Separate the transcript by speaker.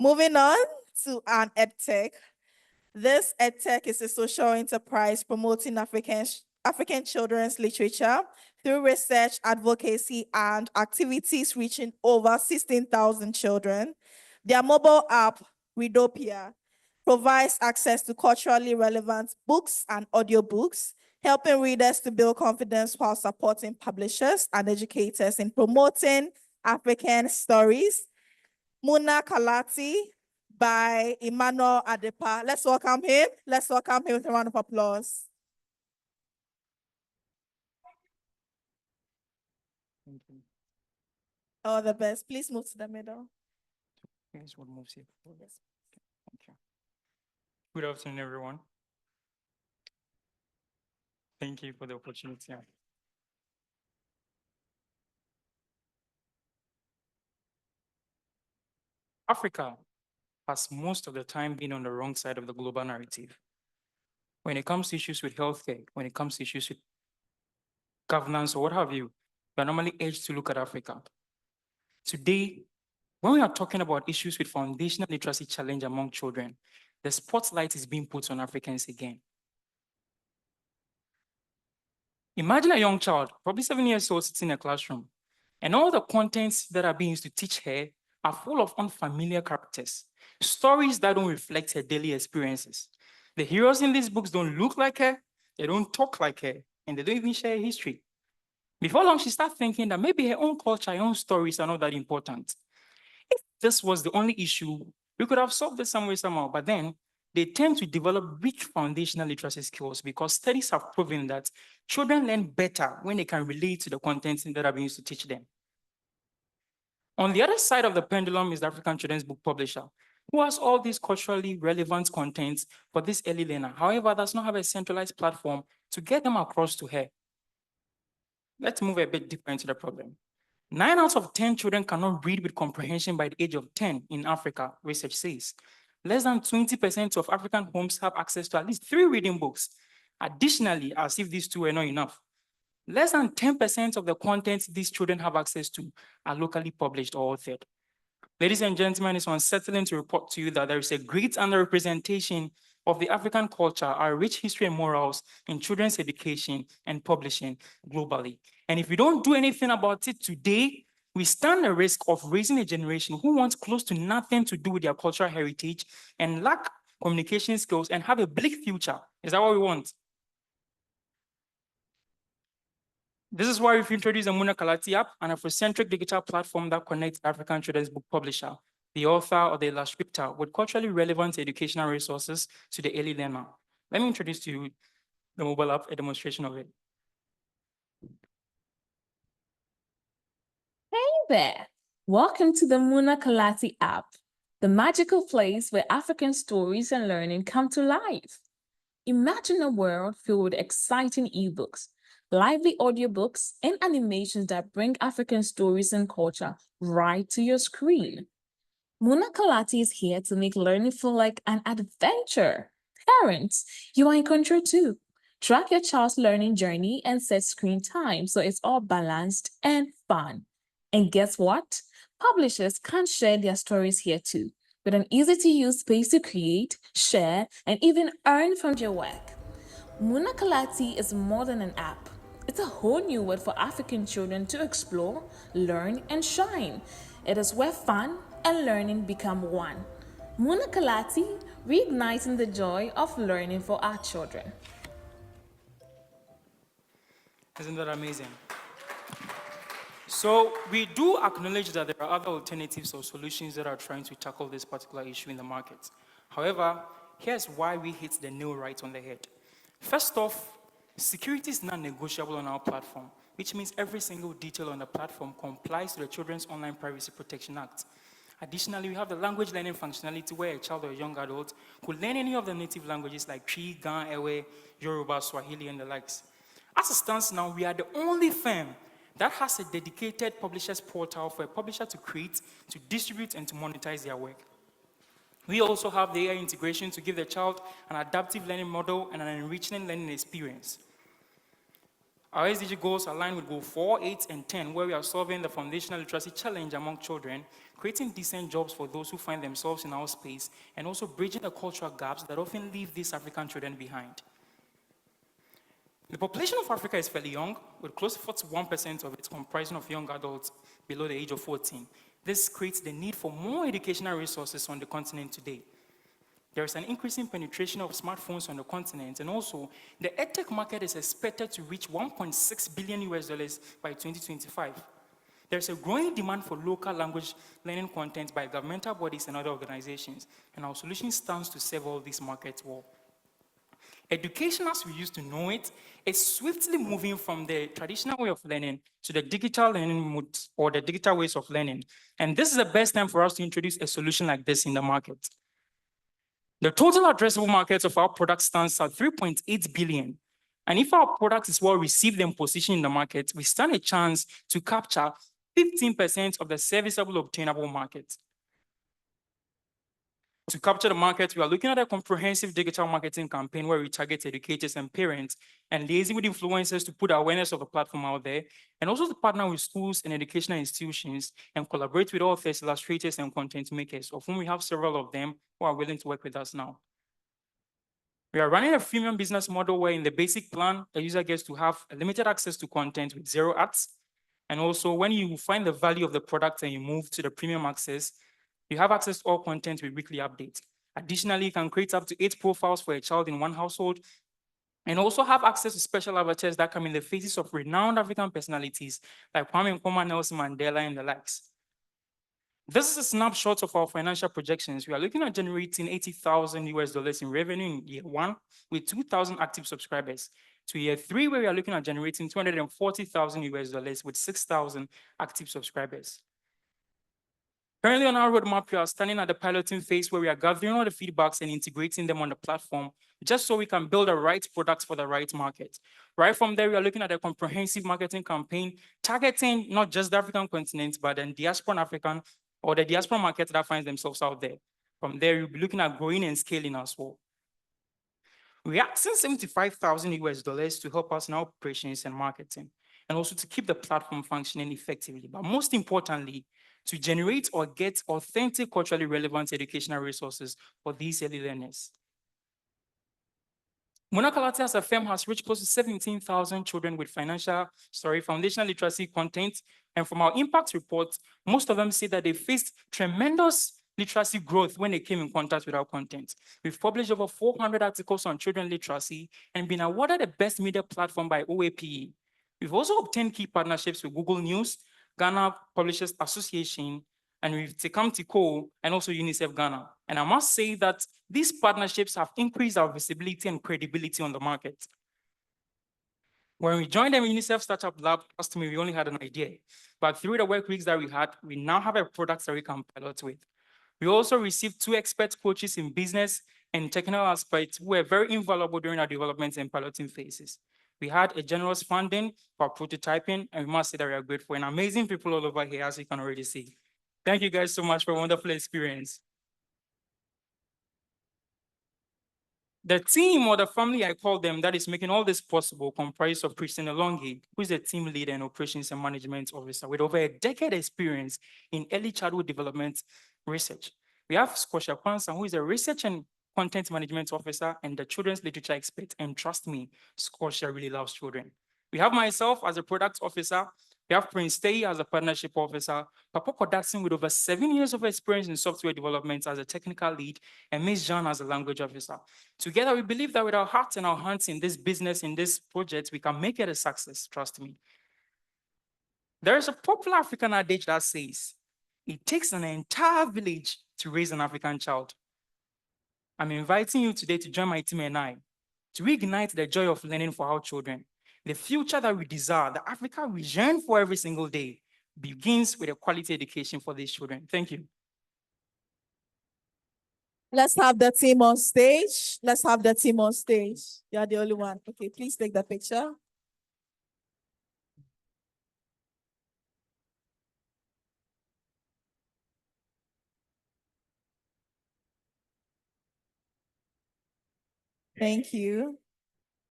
Speaker 1: Moving on to an edtech. This edtech is a social enterprise promoting African children's literature through research, advocacy, and activities reaching over 16,000 children. Their mobile app, Readopia, provides access to culturally relevant books and audiobooks, helping readers to build confidence while supporting publishers and educators in promoting African stories. Muna Kalati by Emmanuel Adepa. Let's welcome him. Let's welcome him with a round of applause.
Speaker 2: Thank you.
Speaker 1: All the best. Please move to the middle.
Speaker 2: Here's what moves here.
Speaker 1: Yes.
Speaker 2: Thank you. Good afternoon, everyone. Thank you for the opportunity. Africa has most of the time been on the wrong side of the global narrative. When it comes to issues with healthcare, when it comes to issues with governance or what have you, we are normally urged to look at Africa. Today, when we are talking about issues with foundational literacy challenge among children, the spotlight is being put on Africans again. Imagine a young child, probably 7 years old, sitting in a classroom, and all the contents that are being used to teach her are full of unfamiliar characters, stories that don't reflect her daily experiences. The heroes in these books don't look like her, they don't talk like her, and they don't even share history. Before long, she starts thinking that maybe her own culture, her own stories are not that important. If this was the only issue, we could have solved it some way, somehow, but then they tend to develop weak foundational literacy skills because studies have proven that children learn better when they can relate to the contents that are being used to teach them. On the other side of the pendulum is the African Children's Book Publisher, who has all these culturally relevant contents for this early learner. However, does not have a centralized platform to get them across to her. Let's move a bit deeper into the problem. 9 out of 10 children cannot read with comprehension by the age of 10 in Africa, research says. Less than 20% of African homes have access to at least 3 reading books. Additionally, as if these two were not enough, less than 10% of the contents these children have access to are locally published or authored. Ladies and gentlemen, it's unsettling to report to you that there is a great underrepresentation of the African culture, our rich history and morals in children's education and publishing globally. And if we don't do anything about it today, we stand the risk of raising a generation who wants close to nothing to do with their cultural heritage and lack communication skills and have a bleak future. Is that what we want? This is why we've introduced the Muna Kalati App, an Afrocentric digital platform that connects African children's book publisher, the author or the illustrator with culturally relevant educational resources to the early learner. Let me introduce to you the mobile app, a demonstration of it.
Speaker 3: Hey there! Welcome to the Muna Kalati App, the magical place where African stories and learning come to life. Imagine a world filled with exciting eBooks, lively audiobooks, and animations that bring African stories and culture right to your screen. Muna Kalati is here to make learning feel like an adventure. Parents, you are in control too. Track your child's learning journey and set screen time so it's all balanced and fun. And guess what? Publishers can share their stories here too, with an easy-to-use space to create, share, and even earn from your work. Muna Kalati is more than an app. It's a whole new world for African children to explore, learn, and shine. It is where fun and learning become one. Muna Kalati, reigniting the joy of learning for our children.
Speaker 2: Isn't that amazing? So we do acknowledge that there are other alternatives or solutions that are trying to tackle this particular issue in the market. However, here's why we hit the nail right on the head. First off, security is non-negotiable on our platform, which means every single detail on the platform complies to the Children's Online Privacy Protection Act. Additionally, we have the language learning functionality where a child or a young adult could learn any of the native languages like Twi, Gan, Ewe, Yoruba, Swahili, and the likes. As it stands now, we are the only firm that has a dedicated publisher's portal for a publisher to create, to distribute, and to monetize their work. We also have the AI integration to give the child an adaptive learning model and an enriching learning experience. Our SDG goals align with Goal 4, 8, and 10, where we are solving the foundational literacy challenge among children, creating decent jobs for those who find themselves in our space, and also bridging the cultural gaps that often leave these African children behind. The population of Africa is fairly young, with close to 41% of it comprising of young adults below the age of 14. This creates the need for more educational resources on the continent today. There is an increasing penetration of smartphones on the continent, and also the edtech market is expected to reach $1.6 billion by 2025. There's a growing demand for local language learning content by governmental bodies and other organizations, and our solution stands to serve all these markets well. Education, as we used to know it, is swiftly moving from the traditional way of learning to the digital learning mode or the digital ways of learning. And this is the best time for us to introduce a solution like this in the market. The total addressable market of our product stands at 3.8 billion. And if our product is well received and positioned in the market, we stand a chance to capture 15% of the serviceable obtainable market. To capture the market, we are looking at a comprehensive digital marketing campaign where we target educators and parents and liaising with influencers to put awareness of the platform out there, and also to partner with schools and educational institutions and collaborate with authors, illustrators, and content makers, of whom we have several of them who are willing to work with us now. We are running a freemium business model where in the basic plan, the user gets to have limited access to content with 0 ads. And also when you find the value of the product and you move to the premium access, you have access to all content with weekly updates. Additionally, you can create up to 8 profiles for a child in one household, and also have access to special avatars that come in the faces of renowned African personalities like Kwame Nkrumah, Nelson Mandela, and the likes. This is a snapshot of our financial projections. We are looking at generating $80,000 in revenue in year 1 with 2,000 active subscribers. To year 3, where we are looking at generating $240,000 with 6,000 active subscribers. Currently on our roadmap, we are standing at the piloting phase where we are gathering all the feedbacks and integrating them on the platform, just so we can build the right products for the right market. Right from there, we are looking at a comprehensive marketing campaign targeting not just the African continent, but the diaspora African or the diaspora market that finds themselves out there. From there, we'll be looking at growing and scaling as well. We're asking $75,000 to help us in our operations and marketing, and also to keep the platform functioning effectively. But most importantly, to generate or get authentic, culturally relevant educational resources for these early learners. Muna Kalati as a firm has reached close to 17,000 children with foundational literacy content. And from our impact report, most of them say that they faced tremendous literacy growth when they came in contact with our content. We've published over 400 articles on children literacy and been awarded the best media platform by OAPE. We've also obtained key partnerships with Google News, Ghana Publishers Association, and with Tekamtiko, and also UNICEF Ghana. And I must say that these partnerships have increased our visibility and credibility on the market. When we joined the UNICEF Startup Lab, trust me, we only had an idea. But through the work weeks that we had, we now have a product that we can pilot with. We also received 2 expert coaches in business and technical aspects who were very invaluable during our development and piloting phases. We had a generous funding for prototyping, and we must say that we are grateful, and amazing people all over here, as you can already see. Thank you guys so much for a wonderful experience. The team or the family, I call them, that is making all this possible comprises of Christian Elongi, who is a team leader and operations and management officer with over a decade experience in early childhood development research. We have Squasha Kwanza, who is a research and content management officer and the children's literature expert. And trust me, Squasha really loves children. We have myself as a product officer. We have Prince Tay as a partnership officer, Papa Kodatsin with over 7 years of experience in software development as a technical lead, and Ms. Jean as a language officer. Together, we believe that with our hearts and our hands in this business, in this project, we can make it a success, trust me. There is a popular African adage that says, it takes an entire village to raise an African child. I'm inviting you today to join my team and I to reignite the joy of learning for our children. The future that we desire, the Africa we yearn for every single day, begins with a quality education for these children. Thank you.
Speaker 1: Let's have the team on stage. Let's have the team on stage. You're the only one. Okay, please take the picture. Thank you.